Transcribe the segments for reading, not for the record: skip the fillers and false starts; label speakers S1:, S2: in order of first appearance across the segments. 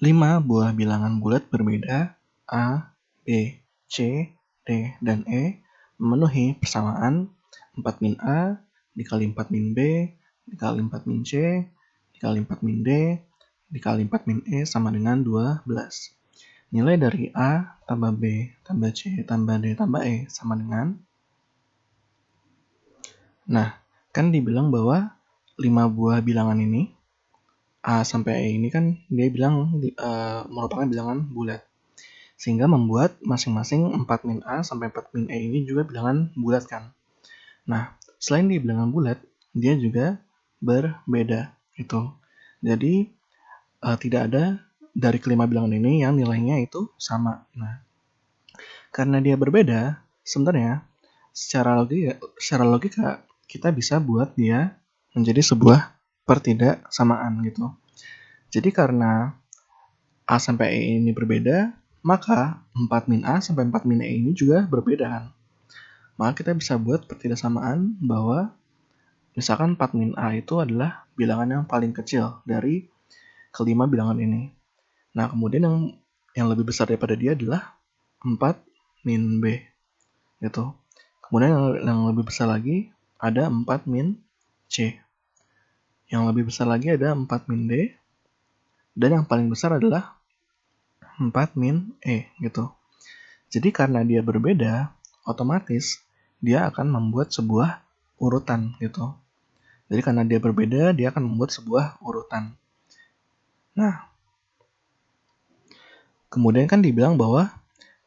S1: 5 buah bilangan bulat berbeda A, B, C, D, dan E memenuhi persamaan 4 min A dikali 4 min B dikali 4 min C dikali 4 min D dikali 4 min E sama dengan 12. Nilai dari A tambah B tambah C tambah D tambah E sama dengan. Nah, kan dibilang bahwa 5 buah bilangan ini A sampai E ini kan dia bilang merupakan bilangan bulat. Sehingga membuat masing-masing 4 min A sampai 4 min E ini juga bilangan bulat kan. Nah, selain dia bilangan bulat, dia juga berbeda gitu. Jadi tidak ada dari kelima bilangan ini yang nilainya itu sama. Nah, karena dia berbeda, sebenarnya secara logika kita bisa buat dia menjadi sebuah pertidaksamaan gitu. Jadi karena A sampai E ini berbeda, maka 4 min A sampai 4 min E ini juga berbeda kan. Maka kita bisa buat pertidaksamaan bahwa misalkan 4 min A itu adalah bilangan yang paling kecil dari kelima bilangan ini. Nah, kemudian yang lebih besar daripada dia adalah 4 min B gitu. Kemudian yang lebih besar lagi ada 4 min C. Yang lebih besar lagi ada 4 min D. Dan yang paling besar adalah 4 min E gitu. Jadi karena dia berbeda, otomatis dia akan membuat sebuah urutan gitu. Jadi karena dia berbeda, dia akan membuat sebuah urutan. Nah, kemudian kan dibilang bahwa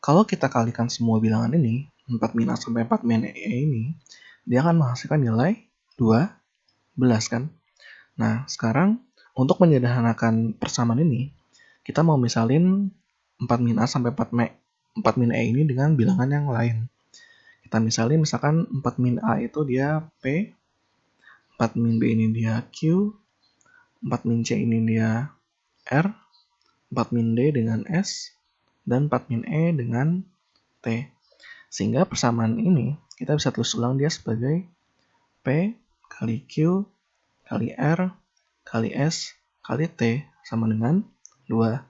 S1: kalau kita kalikan semua bilangan ini, 4 min A sampai 4 min E ini, dia akan menghasilkan nilai 12 kan. Nah, sekarang untuk menyederhanakan persamaan ini, kita mau misalin 4 min A sampai 4 min E ini dengan bilangan yang lain. Kita misalkan 4 min A itu dia P, 4 min B ini dia Q, 4 min C ini dia R, 4 min D dengan S, dan 4 min E dengan T. Sehingga persamaan ini kita bisa tulis ulang dia sebagai P kali Q kali R kali S kali T sama dengan 12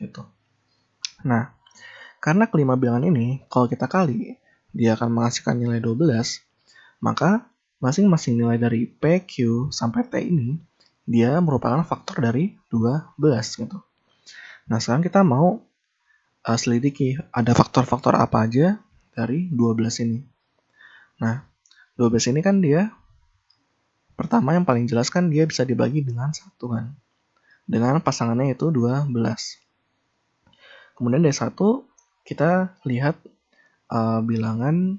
S1: gitu. Nah, karena kelima bilangan ini kalau kita kali dia akan menghasilkan nilai 12, maka masing-masing nilai dari P, Q, sampai T ini dia merupakan faktor dari 12 gitu. Nah, sekarang kita mau selidiki ada faktor-faktor apa aja dari 12 ini. Nah, 12 ini kan dia pertama yang paling jelas kan dia bisa dibagi dengan 1 kan. Dengan pasangannya yaitu 12. Kemudian dari 1 kita lihat bilangan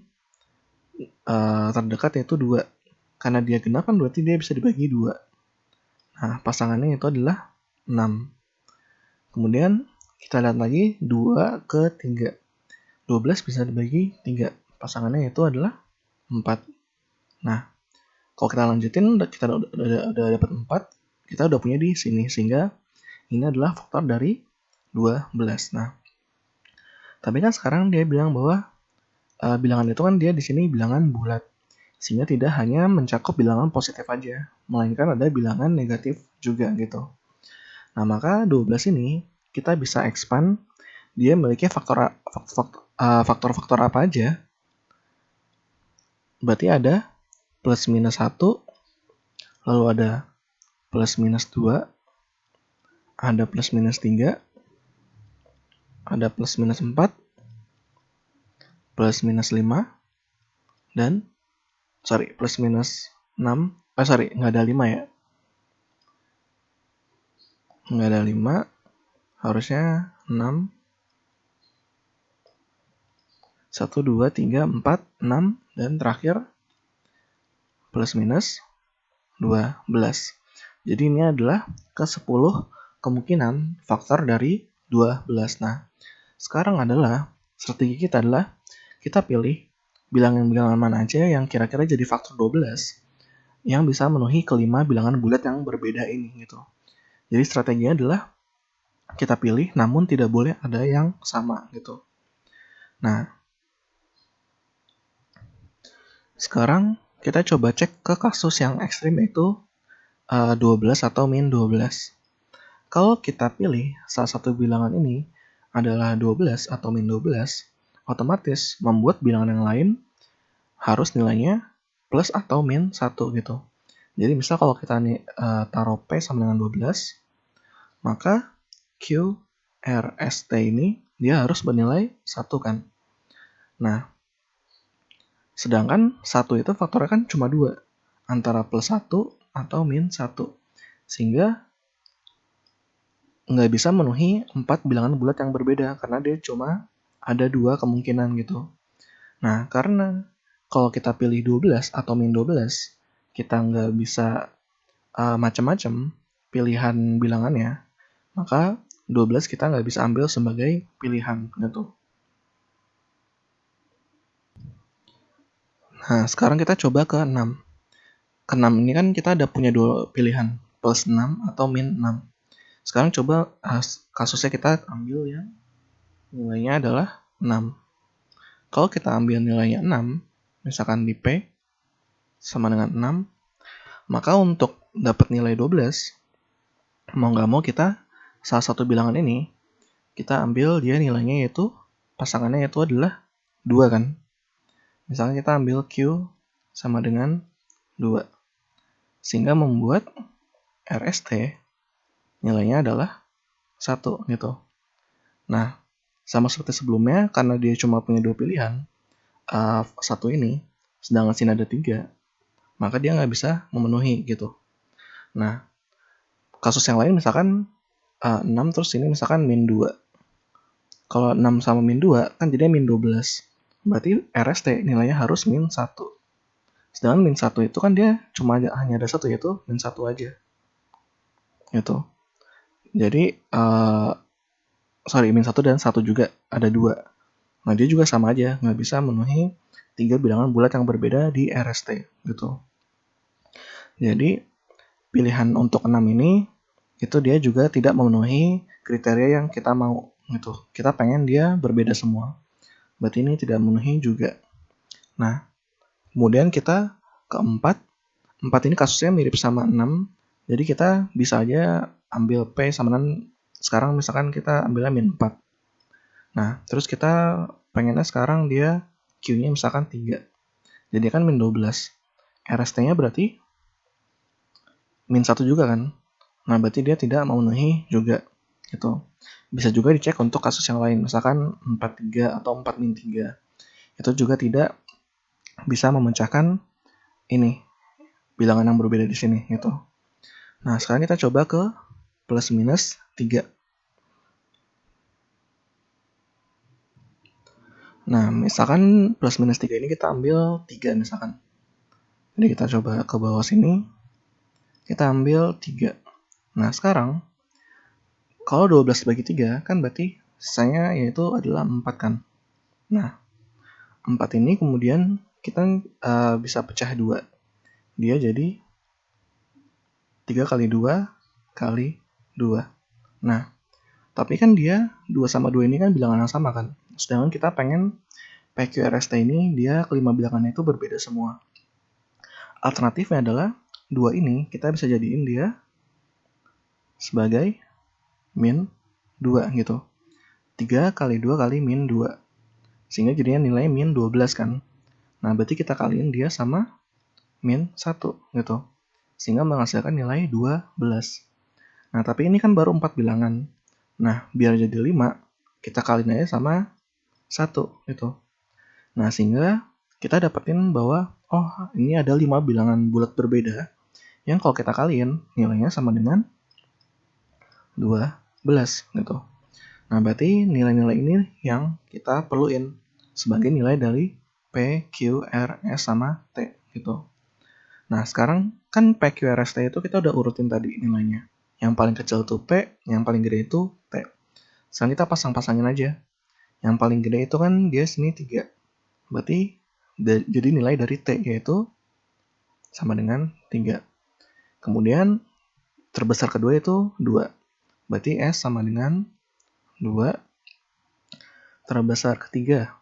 S1: terdekat yaitu 2. Karena dia genap kan berarti dia bisa dibagi 2. Nah, pasangannya itu adalah 6. Kemudian kita lihat lagi 2 ke 3. 12 bisa dibagi 3. Pasangannya itu adalah 4. Nah, kalau kita lanjutin kita udah dapat 4, kita udah punya di sini sehingga ini adalah faktor dari 12. Nah, tapi kan sekarang dia bilang bahwa bilangan itu kan dia di sini bilangan bulat. Sehingga tidak hanya mencakup bilangan positif aja, melainkan ada bilangan negatif juga gitu. Nah, maka 12 ini kita bisa expand, dia memiliki faktor-faktor apa aja. Berarti ada plus minus 1, lalu ada plus minus 2, ada plus minus 3, ada plus minus 4, plus minus 5, dan plus minus 6, nggak ada 5 ya. Nggak ada 5, harusnya 6, 1, 2, 3, 4, 6, dan terakhir plus minus 12. Jadi ini adalah ke-10 kemungkinan faktor dari 12. Nah, sekarang adalah strategi kita adalah kita pilih bilangan-bilangan mana aja yang kira-kira jadi faktor 12 yang bisa memenuhi kelima bilangan bulat yang berbeda ini gitu. Jadi strateginya adalah kita pilih namun tidak boleh ada yang sama gitu. Nah, sekarang kita coba cek ke kasus yang ekstrim yaitu 12 atau min 12. kalau kita pilih salah satu bilangan ini adalah 12 atau min 12, otomatis membuat bilangan yang lain harus nilainya plus atau min 1 gitu. Jadi misal kalau kita taruh P sama dengan 12, maka Q, R, S, T ini dia harus bernilai 1 kan. Nah, sedangkan 1 itu faktornya kan cuma 2, antara plus 1 atau min 1. Sehingga nggak bisa memenuhi 4 bilangan bulat yang berbeda, karena dia cuma ada 2 kemungkinan gitu. Nah, karena kalau kita pilih 12 atau min 12, kita nggak bisa macam-macam pilihan bilangannya, maka 12 kita nggak bisa ambil sebagai pilihan gitu. Nah, sekarang kita coba ke 6. Ke 6 ini kan kita ada punya 2 pilihan, plus 6 atau min 6. Sekarang coba kasusnya kita ambil yang nilainya adalah 6. Kalau kita ambil nilainya 6, misalkan di P sama dengan 6, maka untuk dapat nilai 12, mau nggak mau kita salah satu bilangan ini, kita ambil dia nilainya yaitu, pasangannya yaitu adalah 2 kan. Misalnya kita ambil Q sama dengan 2. Sehingga membuat RST nilainya adalah 1 gitu. Nah, sama seperti sebelumnya, karena dia cuma punya 2 pilihan, satu ini, sedangkan sini ada 3, maka dia nggak bisa memenuhi gitu. Nah, kasus yang lain misalkan 6 terus ini misalkan min 2. Kalau 6 sama min 2 kan jadinya min 12. Berarti RST nilainya harus min 1. Sedangkan min 1 itu kan dia cuma hanya ada 1, yaitu min 1 aja. Gitu. Jadi min 1 dan 1 juga ada 2. Nah, dia juga sama aja, nggak bisa memenuhi 3 bilangan bulat yang berbeda di RST gitu. Jadi pilihan untuk 6 ini itu dia juga tidak memenuhi kriteria yang kita mau gitu. Kita pengen dia berbeda semua. Berarti ini tidak memenuhi juga. Nah, kemudian kita ke 4. 4 ini kasusnya mirip sama 6. Jadi kita bisa aja ambil P sama dengan, sekarang misalkan kita ambilnya min 4. Nah, terus kita pengennya sekarang dia Q-nya misalkan 3. Jadi kan min 12. RST-nya berarti min 1 juga kan. Nah, berarti dia tidak memenuhi juga. Gitu. Bisa juga dicek untuk kasus yang lain. Misalkan 43 atau 4 min 3. Itu juga tidak bisa memecahkan ini, bilangan yang berbeda di sini gitu. Nah, sekarang kita coba ke plus minus 3. Nah, misalkan plus minus 3 ini kita ambil 3 misalkan. Jadi kita coba ke bawah sini. Kita ambil 3. Nah, sekarang kalau 12 bagi 3 kan berarti sisanya yaitu adalah 4 kan. Nah, 4 ini kemudian kita bisa pecah 2. Dia jadi 3 kali 2 kali 2. Nah, tapi kan dia 2 sama 2 ini kan bilangan yang sama kan. Sedangkan kita pengen PQRST ini dia kelima bilangannya itu berbeda semua. Alternatifnya adalah 2 ini kita bisa jadiin dia sebagai min 2 gitu. 3 kali 2 kali min 2. Sehingga jadinya nilai min 12 kan. Nah, berarti kita kaliin dia sama min 1 gitu. Sehingga menghasilkan nilai 12. Nah, tapi ini kan baru 4 bilangan. Nah, biar jadi 5, kita kaliin aja sama 1 gitu. Nah, sehingga kita dapetin bahwa ini ada 5 bilangan bulat berbeda yang kalau kita kaliin nilainya sama dengan 12 gitu. Nah, berarti nilai-nilai ini yang kita perluin sebagai nilai dari P, Q, R, S, sama T gitu. Nah, sekarang kan P, Q, R, S, T itu kita udah urutin tadi nilainya. Yang paling kecil itu P, yang paling gede itu T. Sekarang kita pasang-pasangin aja. Yang paling gede itu kan dia sini 3. Berarti jadi nilai dari T yaitu sama dengan 3. Kemudian terbesar kedua itu 2. Berarti S sama dengan 2. Terbesar ketiga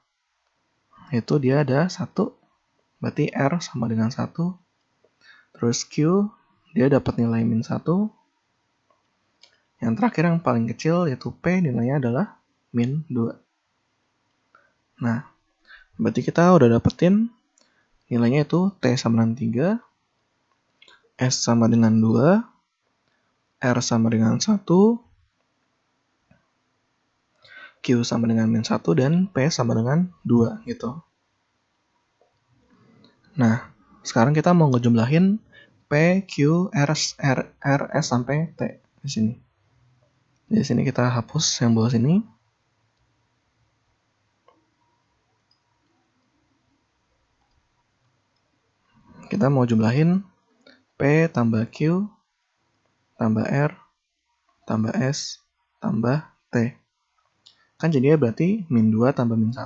S1: itu dia ada 1. Berarti R sama dengan 1. Terus Q dia dapat nilai min 1. Yang terakhir yang paling kecil yaitu P nilainya adalah min 2. Nah, berarti kita udah dapetin nilainya itu T sama dengan 3, S sama dengan 2, R sama dengan 1, Q sama dengan min 1, dan P sama dengan 2 gitu. Nah, sekarang kita mau ngejumlahin P, Q, R, S sampai T di sini. Di sini kita hapus yang bawah sini. Kita mau jumlahin P tambah Q tambah R tambah S tambah T. Kan jadinya berarti min 2 tambah min 1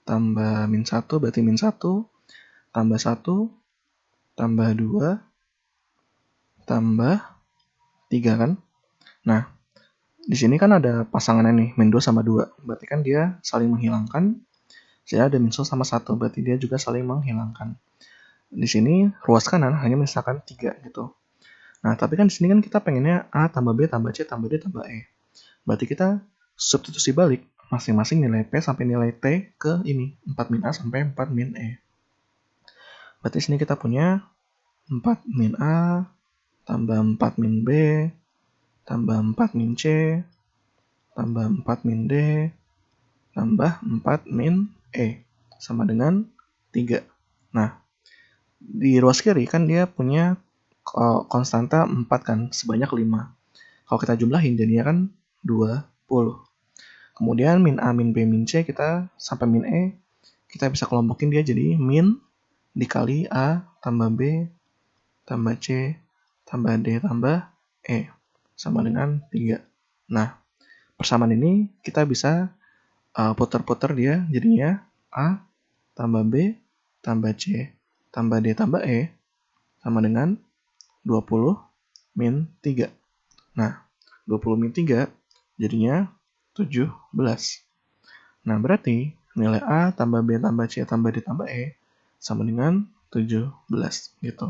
S1: tambah min 1 berarti min 1 tambah 1 tambah 2 tambah 3 kan. Nah, di sini kan ada pasangannya nih, min 2 sama 2. Berarti kan dia saling menghilangkan. Jadi ada min 1 sama 1, berarti dia juga saling menghilangkan. Di sini ruas kanan hanya menyisakan 3 gitu. Nah, tapi kan di sini kan kita pengennya A tambah B tambah C tambah D tambah E. Berarti kita substitusi balik masing-masing nilai P sampai nilai T ke ini, 4 min A sampai 4 min E. Berarti sini kita punya 4 min A tambah 4 min B tambah 4 min C tambah 4 min D tambah 4 min E sama dengan 3. Nah, di ruas kiri kan dia punya konstanta 4 kan, sebanyak 5. Kalau kita jumlahin jadinya kan 20. Kemudian min A, min B, min C kita sampai min E kita bisa kelompokin dia jadi min dikali A tambah B tambah C tambah D tambah E sama dengan 3. Nah, persamaan ini kita bisa putar-putar dia jadinya A tambah B tambah C tambah D tambah E sama dengan 20 min 3. Nah, 20 min 3 jadinya 17. Nah, berarti nilai A tambah B tambah C tambah D tambah E sama dengan 17 gitu.